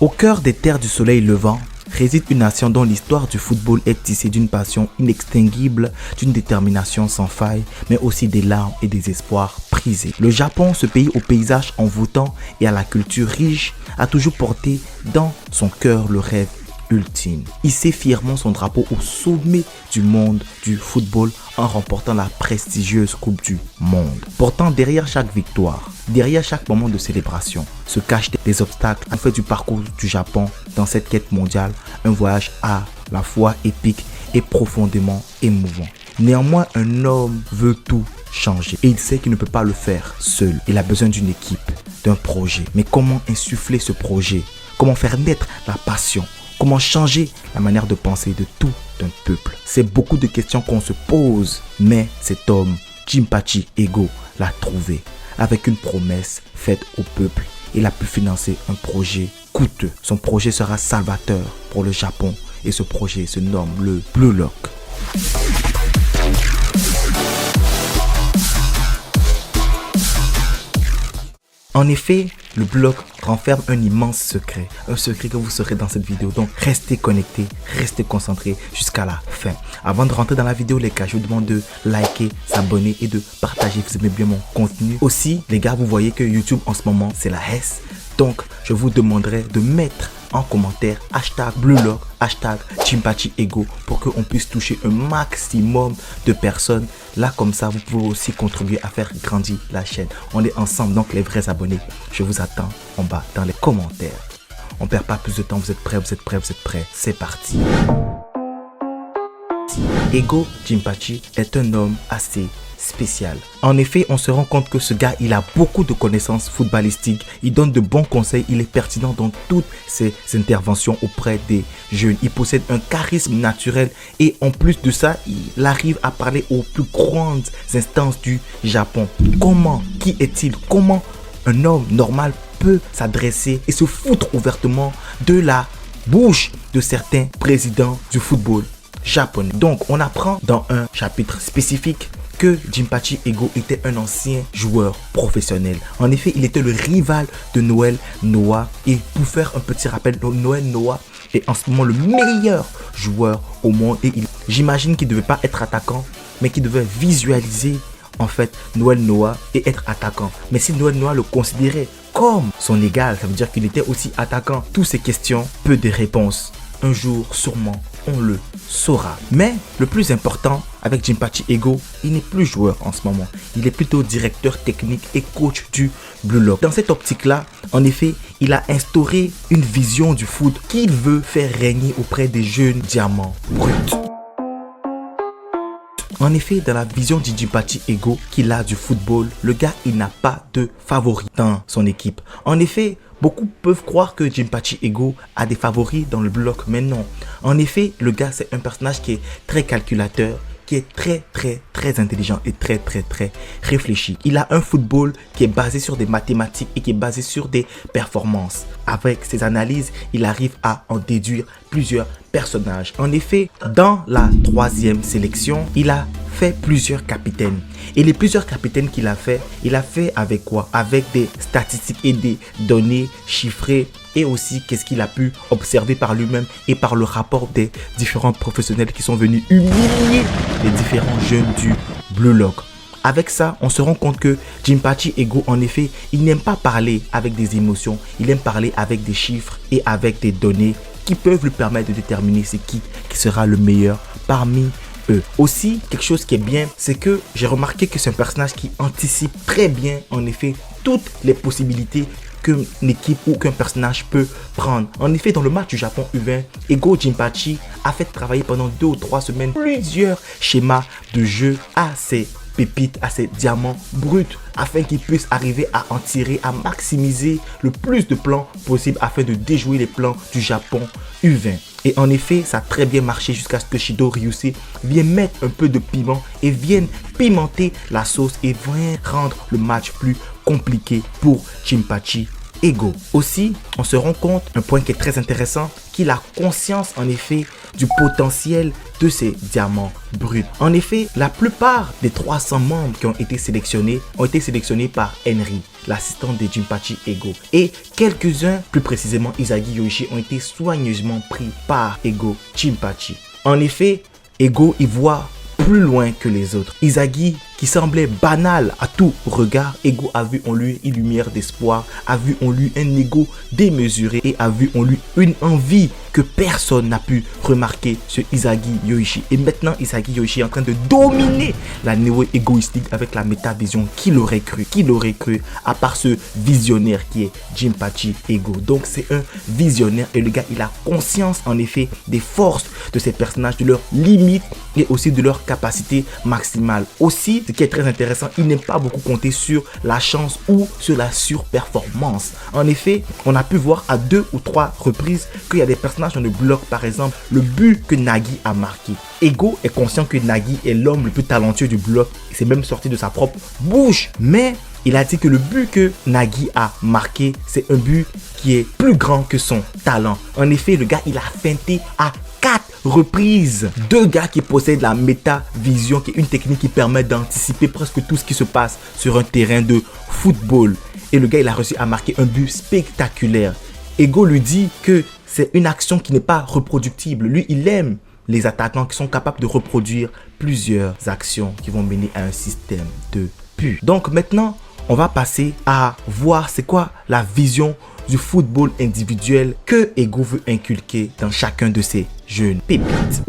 Au cœur des terres du soleil levant réside une nation dont l'histoire du football est tissée d'une passion inextinguible, d'une détermination sans faille, mais aussi des larmes et des espoirs prisés. Le Japon, ce pays au paysage envoûtant et à la culture riche, a toujours porté dans son cœur le rêve ultime. Hisser fièrement son drapeau au sommet du monde du football en remportant la prestigieuse Coupe du Monde. Pourtant, derrière chaque victoire, derrière chaque moment de célébration, se cachent des obstacles. On fait du parcours du Japon dans cette quête mondiale un voyage à la fois épique et profondément émouvant. Néanmoins, un homme veut tout changer et il sait qu'il ne peut pas le faire seul. Il a besoin d'une équipe, d'un projet. Mais comment insuffler ce projet? Comment faire naître la passion? Comment changer la manière de penser de tout un peuple? C'est beaucoup de questions qu'on se pose, mais cet homme, Jinpachi Ego, l'a trouvé. Avec une promesse faite au peuple, il a pu financer un projet coûteux. Son projet sera salvateur pour le Japon et ce projet se nomme le Blue Lock. En effet, le bloc renferme un immense secret, un secret que vous saurez dans cette vidéo. Donc restez connectés, restez concentrés jusqu'à la fin. Avant de rentrer dans la vidéo les gars, je vous demande de liker, s'abonner et de partager si vous aimez bien mon contenu. Aussi les gars, vous voyez que YouTube en ce moment c'est la hesse. Donc je vous demanderai de mettre en commentaire hashtag BlueLock, hashtag Jinpachi Ego pour qu'on puisse toucher un maximum de personnes. Là comme ça vous pouvez aussi contribuer à faire grandir la chaîne. On est ensemble, donc les vrais abonnés. Je vous attends en bas dans les commentaires. On perd pas plus de temps, vous êtes prêts, vous êtes prêts, vous êtes prêts. C'est parti. Ego Jinpachi est un homme assez spécial. En effet, on se rend compte que ce gars, il a beaucoup de connaissances footballistiques, il donne de bons conseils, il est pertinent dans toutes ses interventions auprès des jeunes. Il possède un charisme naturel et en plus de ça, il arrive à parler aux plus grandes instances du Japon. Comment? Qui est-il? Comment un homme normal peut s'adresser et se foutre ouvertement de la bouche de certains présidents du football japonais? Donc, on apprend dans un chapitre spécifique que Jinpachi Ego était un ancien joueur professionnel. En effet, il était le rival de Noël Noah. Et pour faire un petit rappel, Noël Noah est en ce moment le meilleur joueur au monde. Et j'imagine qu'il ne devait pas être attaquant, mais qu'il devait visualiser en fait Noël Noah et être attaquant. Mais si Noël Noah le considérait comme son égal, ça veut dire qu'il était aussi attaquant. Toutes ces questions, peu de réponses. Un jour, sûrement, on le saura. Mais le plus important avec Jinpachi Ego, il n'est plus joueur en ce moment. Il est plutôt directeur technique et coach du Blue Lock. Dans cette optique-là, en effet, il a instauré une vision du foot qu'il veut faire régner auprès des jeunes diamants bruts. En effet, dans la vision de Jinpachi Ego qu'il a du football, le gars, il n'a pas de favori dans son équipe. En effet, beaucoup peuvent croire que Jinpachi Ego a des favoris dans le bloc, mais non. En effet, le gars, c'est un personnage qui est très calculateur, qui est très intelligent et très réfléchi. Il a un football qui est basé sur des mathématiques et qui est basé sur des performances. Avec ses analyses, il arrive à en déduire plusieurs personnages. En effet, dans la 3e sélection, il a fait plusieurs capitaines. Et les plusieurs capitaines qu'il a fait, il a fait avec quoi? Avec des statistiques et des données chiffrées. Et aussi, qu'est-ce qu'il a pu observer par lui-même et par le rapport des différents professionnels qui sont venus humilier les différents jeunes du Blue Lock. Avec ça, on se rend compte que Jinpachi Ego, en effet, il n'aime pas parler avec des émotions. Il aime parler avec des chiffres et avec des données qui peuvent lui permettre de déterminer c'est qui sera le meilleur parmi eux. Aussi, quelque chose qui est bien, c'est que j'ai remarqué que c'est un personnage qui anticipe très bien, en effet, toutes les possibilités qu'une équipe ou qu'un personnage peut prendre. En effet, dans le match du Japon U20, Ego Jinpachi a fait travailler pendant 2 ou 3 semaines plusieurs schémas de jeu à ses pépites, à ses diamants bruts, afin qu'ils puissent arriver à en tirer, à maximiser le plus de plans possible afin de déjouer les plans du Japon U20. Et en effet, ça a très bien marché jusqu'à ce que Shido Ryusei vienne mettre un peu de piment et vienne pimenter la sauce et vienne rendre le match plus compliqué pour Jinpachi Ego. Aussi, on se rend compte, un point qui est très intéressant, qu'il a conscience en effet du potentiel de ces diamants bruts. En effet, la plupart des 300 membres qui ont été sélectionnés par Henry, l'assistant de Jinpachi Ego. Et quelques-uns, plus précisément Izagi Yoichi, ont été soigneusement pris par Ego Jinpachi. En effet, Ego y voit plus loin que les autres. Izagi, qui semblait banal à tout regard, Ego a vu en lui une lumière d'espoir, a vu en lui un ego démesuré et a vu en lui une envie que personne n'a pu remarquer sur Izagi Yoichi. Et maintenant, Izagi Yoichi est en train de dominer la néo-égoïstique avec la métavision. Qui l'aurait cru, à part ce visionnaire qui est Jinpachi Ego. Donc c'est un visionnaire et le gars, il a conscience en effet des forces de ces personnages, de leurs limites et aussi de leurs capacités maximales. Aussi, ce qui est très intéressant, il n'aime pas beaucoup compter sur la chance ou sur la surperformance. En effet, on a pu voir à 2 ou 3 reprises qu'il y a des personnages dans le bloc, par exemple, le but que Nagi a marqué. Ego est conscient que Nagi est l'homme le plus talentueux du bloc. C'est même sorti de sa propre bouche. Mais il a dit que le but que Nagi a marqué, c'est un but qui est plus grand que son talent. En effet, le gars, il a feinté à 4 reprises. 2 gars qui possèdent la métavision, qui est une technique qui permet d'anticiper presque tout ce qui se passe sur un terrain de football. Et le gars, il a réussi à marquer un but spectaculaire. Ego lui dit que c'est une action qui n'est pas reproductible. Lui, il aime les attaquants qui sont capables de reproduire plusieurs actions qui vont mener à un système de buts. Donc maintenant, on va passer à voir c'est quoi la vision du football individuel que Ego veut inculquer dans chacun de ses jeunes pépites.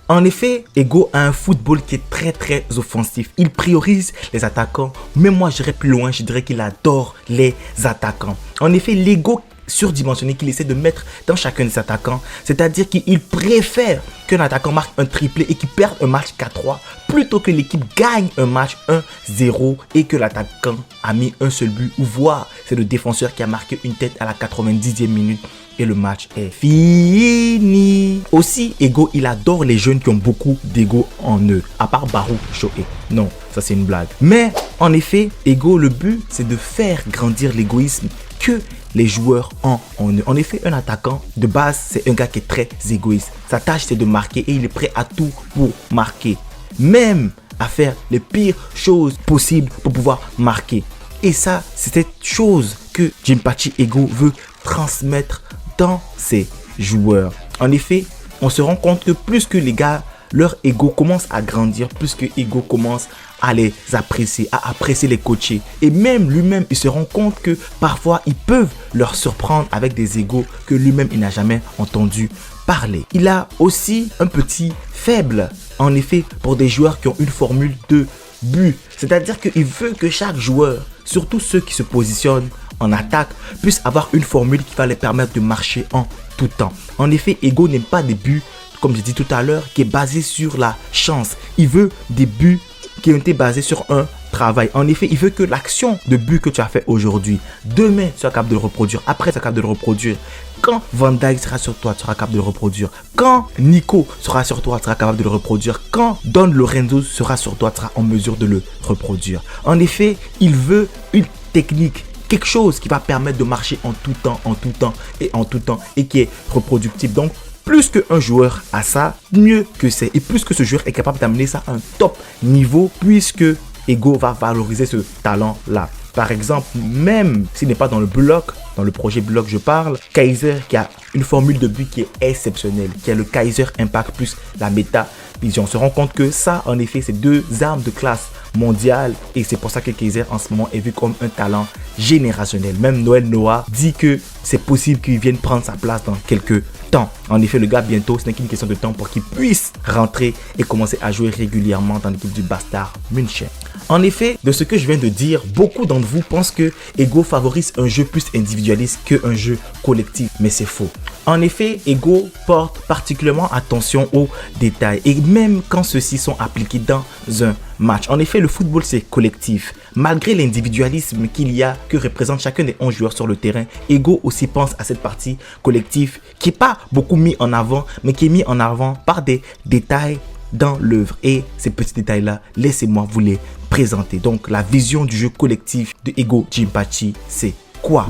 En effet, Ego a un football qui est très offensif. Il priorise les attaquants, mais moi j'irais plus loin, je dirais qu'il adore les attaquants. En effet, l'ego surdimensionné qu'il essaie de mettre dans chacun des attaquants, c'est-à-dire qu'il préfère qu'un attaquant marque un triplé et qu'il perde un match 4-3 plutôt que l'équipe gagne un match 1-0 et que l'attaquant a mis un seul but, ou voire c'est le défenseur qui a marqué une tête à la 90e minute et le match est fini. Aussi, Ego, il adore les jeunes qui ont beaucoup d'ego en eux, à part Baru Shohei. Non, ça c'est une blague. Mais en effet, Ego, le but, c'est de faire grandir l'égoïsme que les joueurs ont en eux. En effet, un attaquant, de base, c'est un gars qui est très égoïste. Sa tâche, c'est de marquer et il est prêt à tout pour marquer. Même à faire les pires choses possibles pour pouvoir marquer. Et ça, c'est cette chose que Jinpachi Ego veut transmettre dans ses joueurs. En effet, on se rend compte que plus que les gars, leur ego commence à grandir, plus que Ego commence à les apprécier, à apprécier les coachés. Et même lui-même, il se rend compte que parfois, ils peuvent leur surprendre avec des égos que lui-même, il n'a jamais entendu parler. Il a aussi un petit faible, en effet, pour des joueurs qui ont une formule de but. C'est-à-dire qu'il veut que chaque joueur, surtout ceux qui se positionnent en attaque, puissent avoir une formule qui va les permettre de marcher en tout temps. En effet, Ego n'aime pas des buts, comme j'ai dit tout à l'heure, qui est basé sur la chance. Il veut des buts qui ont été basés sur un travail. En effet, il veut que l'action de but que tu as fait aujourd'hui, demain, tu seras capable de le reproduire. Après, tu seras capable de le reproduire. Quand Van Dijk sera sur toi, tu seras capable de le reproduire. Quand Nico sera sur toi, tu seras capable de le reproduire. Quand Don Lorenzo sera sur toi, tu seras en mesure de le reproduire. En effet, il veut une technique, quelque chose qui va permettre de marcher en tout temps et qui est reproductible. Donc, plus qu'un joueur a ça, mieux que c'est. Et plus que ce joueur est capable d'amener ça à un top niveau, puisque Ego va valoriser ce talent-là. Par exemple, même s'il n'est pas dans le bloc, dans le projet bloc je parle, Kaiser qui a une formule de but qui est exceptionnelle, qui a le Kaiser Impact plus la méta vision. On se rend compte que ça, en effet, c'est 2 armes de classe mondiale et c'est pour ça que Kaiser en ce moment est vu comme un talent générationnel. Même Noël Noah dit que c'est possible qu'il vienne prendre sa place dans quelques temps. En effet, le gars, bientôt, ce n'est qu'une question de temps pour qu'il puisse rentrer et commencer à jouer régulièrement dans l'équipe du Bastard München. En effet, de ce que je viens de dire, beaucoup d'entre vous pensent que Ego favorise un jeu plus individualiste qu'un jeu collectif, mais c'est faux. En effet, Ego porte particulièrement attention aux détails et même quand ceux-ci sont appliqués dans un match. En effet, le football c'est collectif. Malgré l'individualisme qu'il y a, que représente chacun des 11 joueurs sur le terrain, Ego aussi pense à cette partie collective qui n'est pas beaucoup mis en avant, mais qui est mis en avant par des détails dans l'œuvre. Et ces petits détails-là, laissez-moi vous les présenter. Donc, la vision du jeu collectif de Ego Jinpachi, c'est quoi?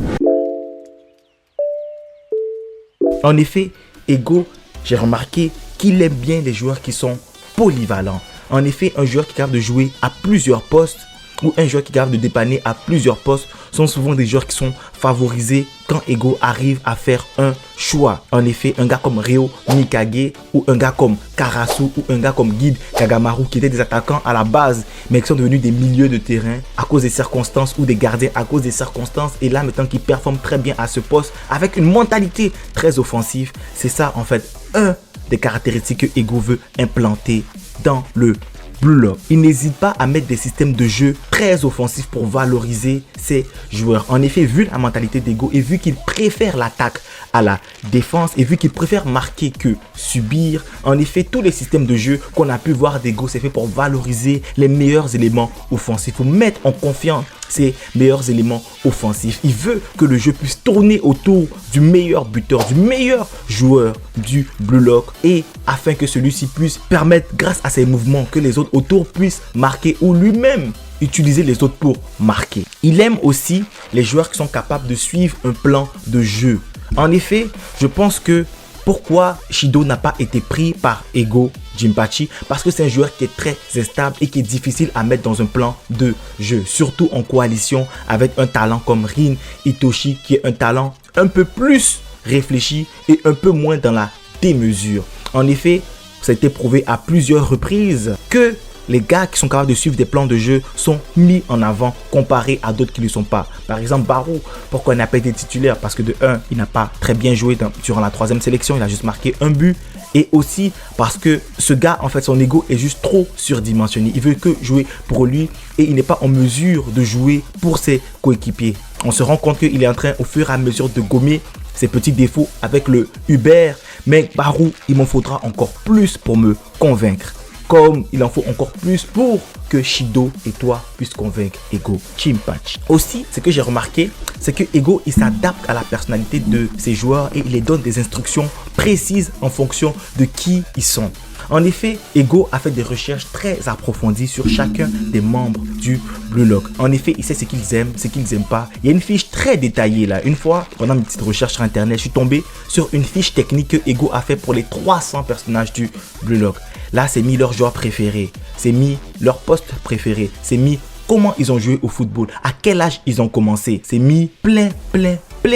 En effet, Ego, j'ai remarqué qu'il aime bien les joueurs qui sont polyvalents. En effet, un joueur qui est capable de jouer à plusieurs postes ou un joueur qui est capable de dépanner à plusieurs postes sont souvent des joueurs qui sont favorisés quand Ego arrive à faire un choix. En effet, un gars comme Ryo Mikage ou un gars comme Karasu ou un gars comme Guide Kagamaru qui étaient des attaquants à la base mais qui sont devenus des milieux de terrain à cause des circonstances ou des gardiens à cause des circonstances, et là maintenant qu'ils performent très bien à ce poste avec une mentalité très offensive. C'est ça en fait un des caractéristiques que Ego veut implanter dans le Blue Lock. Il n'hésite pas à mettre des systèmes de jeu très offensifs pour valoriser ses joueurs. En effet, vu la mentalité d'Ego et vu qu'il préfère l'attaque à la défense et vu qu'il préfère marquer que subir, en effet, tous les systèmes de jeu qu'on a pu voir d'Ego, c'est fait pour valoriser les meilleurs éléments offensifs, pour mettre en confiance ses meilleurs éléments offensifs. Il veut que le jeu puisse tourner autour du meilleur buteur, du meilleur joueur du Blue Lock, et afin que celui-ci puisse permettre, grâce à ses mouvements, que les autres autour puissent marquer ou lui-même utiliser les autres pour marquer. Il aime aussi les joueurs qui sont capables de suivre un plan de jeu. En effet, je pense que pourquoi Shido n'a pas été pris par Ego Jinpachi, parce que c'est un joueur qui est très instable et qui est difficile à mettre dans un plan de jeu, surtout en coalition avec un talent comme Rin Itoshi qui est un talent un peu plus réfléchi et un peu moins dans la démesure. En effet, ça a été prouvé à plusieurs reprises que les gars qui sont capables de suivre des plans de jeu sont mis en avant comparé à d'autres qui ne le sont pas. Par exemple, Barou, pourquoi il n'a pas été titulaire? Parce que de 1, il n'a pas très bien joué durant la 3e sélection, il a juste marqué un but. Et aussi parce que ce gars, en fait, son ego est juste trop surdimensionné. Il veut que jouer pour lui et il n'est pas en mesure de jouer pour ses coéquipiers. On se rend compte qu'il est en train, au fur et à mesure, de gommer ses petits défauts avec le Uber. Mais Barou, il m'en faudra encore plus pour me convaincre. Comme il en faut encore plus pour que Shido et toi puissent convaincre Ego Jinpachi. Aussi, ce que j'ai remarqué, c'est que Ego, il s'adapte à la personnalité de ses joueurs et il les donne des instructions précises en fonction de qui ils sont. En effet, Ego a fait des recherches très approfondies sur chacun des membres du Blue Lock. En effet, il sait ce qu'ils aiment, ce qu'ils n'aiment pas. Il y a une fiche très détaillée là. Une fois, pendant mes petites recherches sur internet, je suis tombé sur une fiche technique que Ego a fait pour les 300 personnages du Blue Lock. Là, c'est mis leurs joueurs préférés, c'est mis leur poste préféré, c'est mis comment ils ont joué au football, à quel âge ils ont commencé. C'est mis plein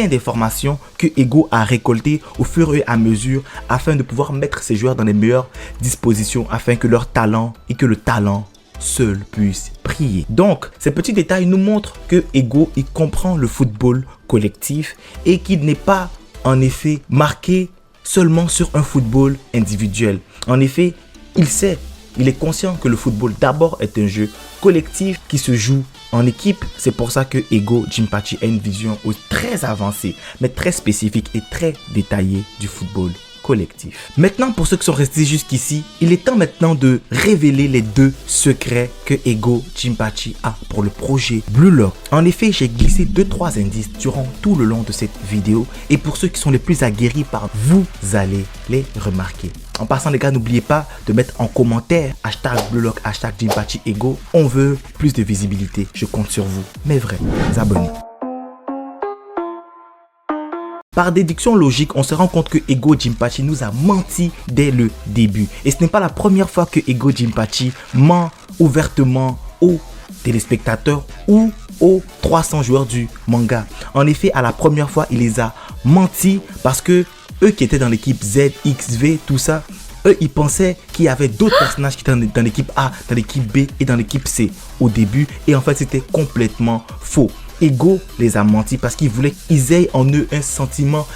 d'informations que Ego a récoltées au fur et à mesure afin de pouvoir mettre ses joueurs dans les meilleures dispositions afin que leur talent et que le talent seul puisse briller. Donc, ces petits détails nous montrent que Ego, il comprend le football collectif et qu'il n'est pas en effet marqué seulement sur un football individuel. En effet, il est conscient que le football d'abord est un jeu collectif qui se joue en équipe. C'est pour ça que Ego Jinpachi a une vision très avancée, mais très spécifique et très détaillée du football collectif. Maintenant, pour ceux qui sont restés jusqu'ici, il est temps maintenant de révéler les 2 secrets que Ego Jinpachi a pour le projet Blue Lock. En effet, j'ai glissé 2-3 indices durant tout le long de cette vidéo et pour ceux qui sont les plus aguerris vous allez les remarquer. En passant les gars, n'oubliez pas de mettre en commentaire #BlueLock, #JinpachiEgo. On veut plus de visibilité. Je compte sur vous, mes vrais abonnés. Par déduction logique, on se rend compte que Ego Jinpachi nous a menti dès le début. Et ce n'est pas la première fois que Ego Jinpachi ment ouvertement aux téléspectateurs ou aux 300 joueurs du manga. En effet, à la première fois, il les a menti parce que eux qui étaient dans l'équipe Z, X, V, tout ça, eux ils pensaient qu'il y avait d'autres personnages qui étaient dans l'équipe A, dans l'équipe B et dans l'équipe C au début. Et en fait, c'était complètement faux. Ego les a menti parce qu'il voulait qu'ils aient en eux un sentiment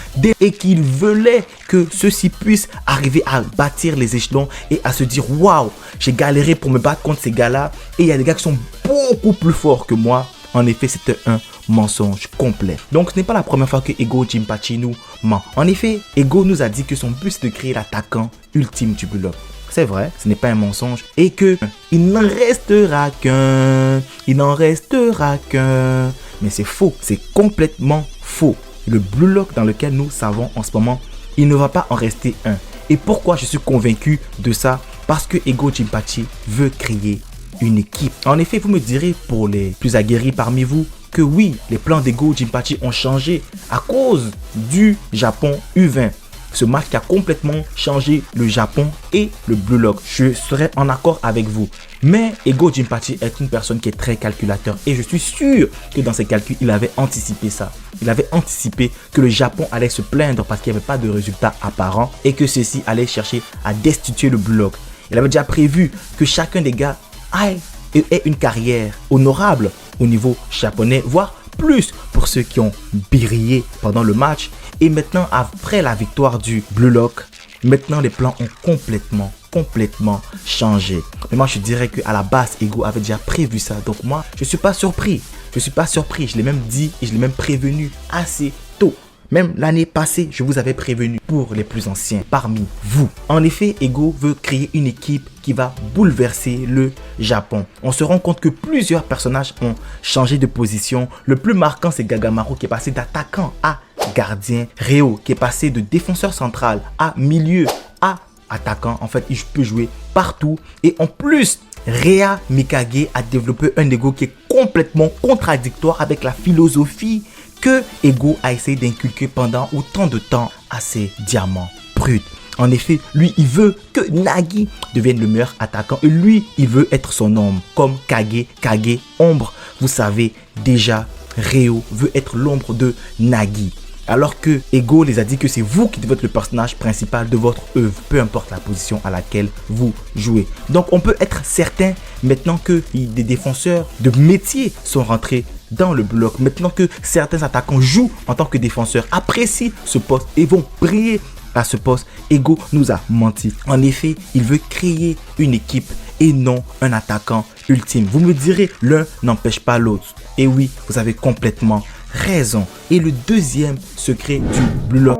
et qu'il voulait que ceux-ci puissent arriver à bâtir les échelons et à se dire waouh, j'ai galéré pour me battre contre ces gars-là et il y a des gars qui sont beaucoup plus forts que moi. En effet, c'était un mensonge complet. Donc, ce n'est pas la première fois que Ego Jinpachi nous ment. En effet, Ego nous a dit que son but c'est de créer l'attaquant ultime du Blue Lock. C'est vrai, ce n'est pas un mensonge. Et que il n'en restera qu'un. Il n'en restera qu'un. Mais c'est faux. C'est complètement faux. Le Blue Lock dans lequel nous savons en ce moment, il ne va pas en rester un. Et pourquoi je suis convaincu de ça? Parce que Ego Jinpachi veut créer une équipe. En effet, vous me direz, pour les plus aguerris parmi vous, que oui, les plans d'Ego Jinpachi ont changé à cause du Japon U20. Ce match qui a complètement changé le Japon et le Blue Lock. Je serai en accord avec vous. Mais Ego Jinpachi est une personne qui est très calculateur. Et je suis sûr que dans ses calculs, il avait anticipé ça. Il avait anticipé que le Japon allait se plaindre parce qu'il n'y avait pas de résultats apparents. Et que ceci allait chercher à destituer le Blue Lock. Il avait déjà prévu que chacun des gars ait une carrière honorable au niveau japonais, voire plus pour ceux qui ont brillé pendant le match. Et maintenant, après la victoire du Blue Lock, maintenant les plans ont complètement changé. Mais moi, je dirais qu'à la base, Ego avait déjà prévu ça. Donc moi, je ne suis pas surpris. Je l'ai même dit et je l'ai même prévenu assez tôt. Même l'année passée, je vous avais prévenu pour les plus anciens parmi vous. En effet, Ego veut créer une équipe qui va bouleverser le Japon. On se rend compte que plusieurs personnages ont changé de position. Le plus marquant, c'est Gagamaru qui est passé d'attaquant à gardien. Reo qui est passé de défenseur central à milieu à attaquant. En fait, il peut jouer partout. Et en plus, Rea Mikage a développé un Ego qui est complètement contradictoire avec la philosophie que Ego a essayé d'inculquer pendant autant de temps à ses diamants bruts. En effet, lui, il veut que Nagi devienne le meilleur attaquant et lui, il veut être son ombre, comme Kage, ombre. Vous savez déjà, Reo veut être l'ombre de Nagi. Alors que Ego les a dit que c'est vous qui devez être le personnage principal de votre œuvre, peu importe la position à laquelle vous jouez. Donc on peut être certain maintenant que des défenseurs de métier sont rentrés dans le bloc. Maintenant que certains attaquants jouent en tant que défenseurs, apprécient ce poste et vont briller à ce poste, Ego nous a menti. En effet, il veut créer une équipe et non un attaquant ultime. Vous me direz, l'un n'empêche pas l'autre. Et oui, vous avez complètement raison. Et le deuxième secret du Blue Lock,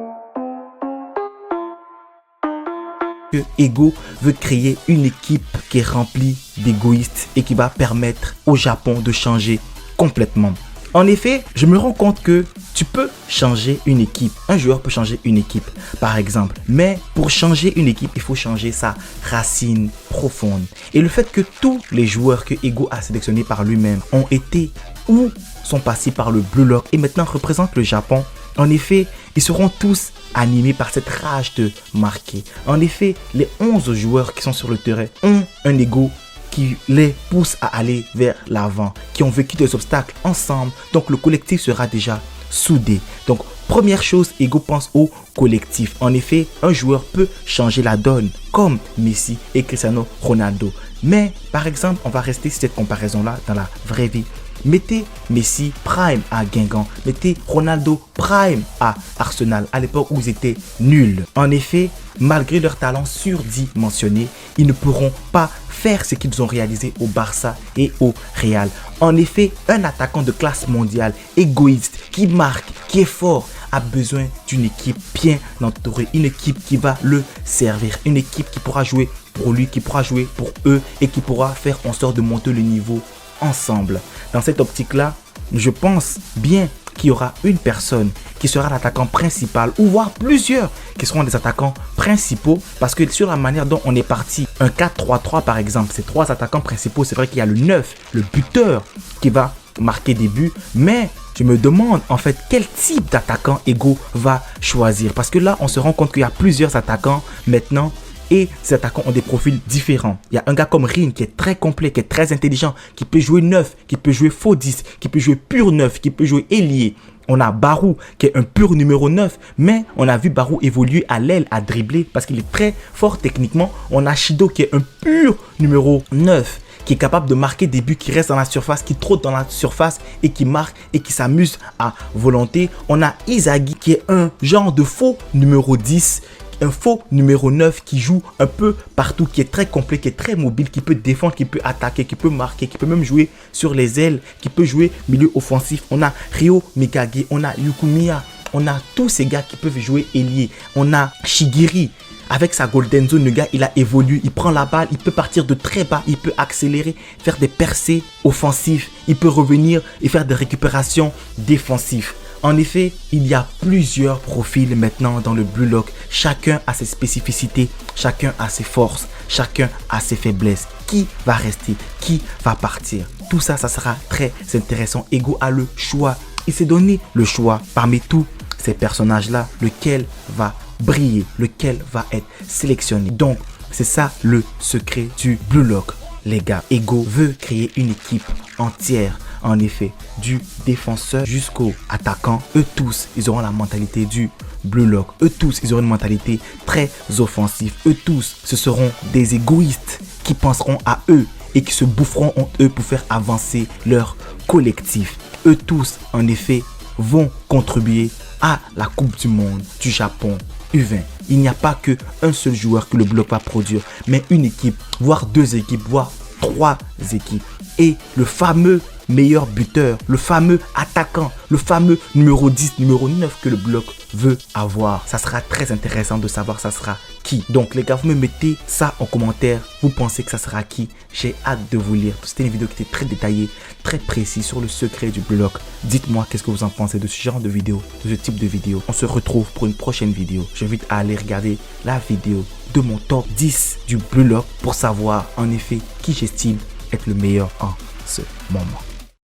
que Ego veut créer une équipe qui est remplie d'égoïstes et qui va permettre au Japon de changer complètement. En effet, je me rends compte que tu peux changer une équipe. Un joueur peut changer une équipe, par exemple. Mais pour changer une équipe, il faut changer sa racine profonde. Et le fait que tous les joueurs que Ego a sélectionnés par lui-même ont été ou sont passés par le Blue Lock et maintenant représentent le Japon, en effet, ils seront tous animés par cette rage de marquer. En effet, les 11 joueurs qui sont sur le terrain ont un Ego qui les pousse à aller vers l'avant, qui ont vécu des obstacles ensemble. Donc le collectif sera déjà soudé. Donc première chose, Ego pense au collectif. En effet, un joueur peut changer la donne comme Messi et Cristiano Ronaldo. Mais par exemple, on va rester sur cette comparaison-là dans la vraie vie. Mettez Messi prime à Guingamp, mettez Ronaldo prime à Arsenal à l'époque où ils étaient nuls. En effet, malgré leur talent surdimensionné, ils ne pourront pas faire ce qu'ils ont réalisé au Barça et au Real. En effet, un attaquant de classe mondiale, égoïste, qui marque, qui est fort, a besoin d'une équipe bien entourée, une équipe qui va le servir, une équipe qui pourra jouer pour lui, qui pourra jouer pour eux et qui pourra faire en sorte de monter le niveau ensemble. Dans cette optique-là, je pense bien qu'il y aura une personne qui sera l'attaquant principal ou voire plusieurs qui seront des attaquants principaux parce que sur la manière dont on est parti, un 4-3-3 par exemple, ces trois attaquants principaux, c'est vrai qu'il y a le 9, le buteur qui va marquer des buts, mais je me demande en fait quel type d'attaquant Ego va choisir parce que là on se rend compte qu'il y a plusieurs attaquants maintenant. Et ces attaquants ont des profils différents. Il y a un gars comme Rin qui est très complet, qui est très intelligent, qui peut jouer 9, qui peut jouer faux 10, qui peut jouer pur 9, qui peut jouer ailier. On a Barou qui est un pur numéro 9, mais on a vu Barou évoluer à l'aile, à dribbler parce qu'il est très fort techniquement. On a Shido qui est un pur numéro 9, qui est capable de marquer des buts, qui reste dans la surface, qui trotte dans la surface et qui marque et qui s'amuse à volonté. On a Izagi qui est un genre de faux numéro 10, un faux numéro 9 qui joue un peu partout, qui est très complet, qui est très mobile, qui peut défendre, qui peut attaquer, qui peut marquer, qui peut même jouer sur les ailes, qui peut jouer milieu offensif. On a Ryo Mikage, on a Yukumiya, on a tous ces gars qui peuvent jouer ailier. On a Shigiri. Avec sa Golden Zone, le gars, il a évolué, il prend la balle, il peut partir de très bas, il peut accélérer, faire des percées offensives, il peut revenir et faire des récupérations défensives. En effet, il y a plusieurs profils maintenant dans le Blue Lock. Chacun a ses spécificités, chacun a ses forces, chacun a ses faiblesses. Qui va rester? Qui va partir? Tout ça, ça sera très intéressant. Ego a le choix. Il s'est donné le choix parmi tous ces personnages-là, lequel va briller, lequel va être sélectionné. Donc, c'est ça le secret du Blue Lock. Les gars, Ego veut créer une équipe entière. En effet, du défenseur jusqu'au attaquant, eux tous, ils auront la mentalité du Blue Lock. Eux tous, ils auront une mentalité très offensive. Eux tous, ce seront des égoïstes qui penseront à eux et qui se boufferont entre eux pour faire avancer leur collectif. Eux tous, en effet, vont contribuer à la Coupe du Monde du Japon U20. Il n'y a pas qu'un seul joueur que le bloc va produire, mais une équipe, voire deux équipes, voire trois équipes. Et le fameux meilleur buteur, le fameux attaquant, le fameux numéro 10, numéro 9 que le bloc veut avoir. Ça sera très intéressant de savoir ça sera qui. Donc les gars, vous me mettez ça en commentaire. Vous pensez que ça sera qui? J'ai hâte de vous lire. C'était une vidéo qui était très détaillée, très précise sur le secret du bloc. Dites-moi qu'est-ce que vous en pensez de ce genre de vidéo, de ce type de vidéo. On se retrouve pour une prochaine vidéo. Je vous invite à aller regarder la vidéo de mon top 10 du Blue Lock pour savoir en effet qui j'estime être le meilleur en ce moment.